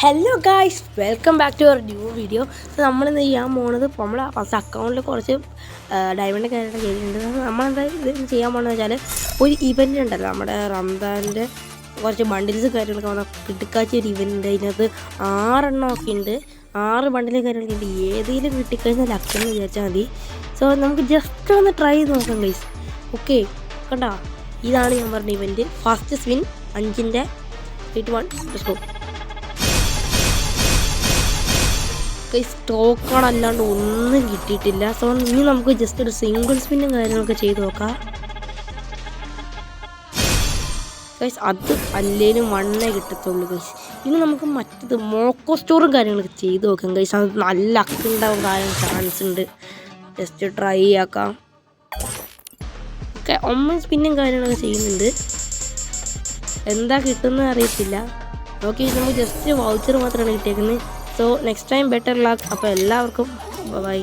Hello guys, welcome back to our new video. So നമ്മളിന്ന് ചെയ്യാൻ പോകുന്നത് നമ്മൾ ഫസ്റ്റ് അക്കൗണ്ടിൽ കുറച്ച് ഡയമണ്ട് കാര്യങ്ങൾ ചെയ്തിട്ടുണ്ട്. നമ്മളെന്താ ഇത് ചെയ്യാൻ പോകുന്നത് വെച്ചാൽ ഒരു ഇവൻ്റ് ഉണ്ടല്ലോ, നമ്മുടെ റംസാൻ്റെ കുറച്ച് ബണ്ടിൽസ് കാര്യങ്ങളൊക്കെ വന്നാൽ കിട്ടിക്കാച്ച ഒരു ഇവൻ്റ് ഉണ്ട്. അതിനകത്ത് 6 എണ്ണമൊക്കെ ഉണ്ട്, 6 ബണ്ടിൽ കാര്യങ്ങളൊക്കെ ഉണ്ട്. ഏതെങ്കിലും കിട്ടിക്കഴിഞ്ഞാൽ ലക്ഷമെന്ന് വിചാരിച്ചാൽ മതി. സോ നമുക്ക് ജസ്റ്റ് ഒന്ന് ട്രൈ ചെയ്ത് നോക്കാം ഗൈസ്. ഓക്കെ, കണ്ടോ, ഇതാണ് ഞാൻ പറഞ്ഞ ഇവൻ്റ്. ഫസ്റ്റ് സ്പിൻ 5ൻ്റെ 81 ലെറ്റ്സ് ഗോ. സ്റ്റോക്കാണ്, അല്ലാണ്ട് ഒന്നും കിട്ടിയിട്ടില്ല. സോ ഇനി നമുക്ക് ജസ്റ്റ് ഒരു സിംഗിൾ സ്പിന്നും കാര്യങ്ങളൊക്കെ ചെയ്ത് നോക്കാം ഗൈസ്. അത് അല്ലേലും 1 കിട്ടത്തുള്ളൂ ഗൈസ്. ഇനി നമുക്ക് മറ്റത് മോക്കോ സ്റ്റോറും കാര്യങ്ങളൊക്കെ ചെയ്ത് നോക്കാം ഗൈസ്. അത് നല്ല അക്കുണ്ടാവും ചാൻസ് ഉണ്ട്. ജസ്റ്റ് ട്രൈ ആക്കാം. ഓക്കെ, 1 സ്പിന്നും കാര്യങ്ങളൊക്കെ ചെയ്യുന്നുണ്ട്. എന്താ കിട്ടുന്നത് അറിയത്തില്ല. ഓക്കെ, നമുക്ക് ജസ്റ്റ് വൗച്ചർ മാത്രമാണ് കിട്ടിയേക്കുന്നത്. So next time better luck. അപ്പോൾ എല്ലാവർക്കും ബൈ.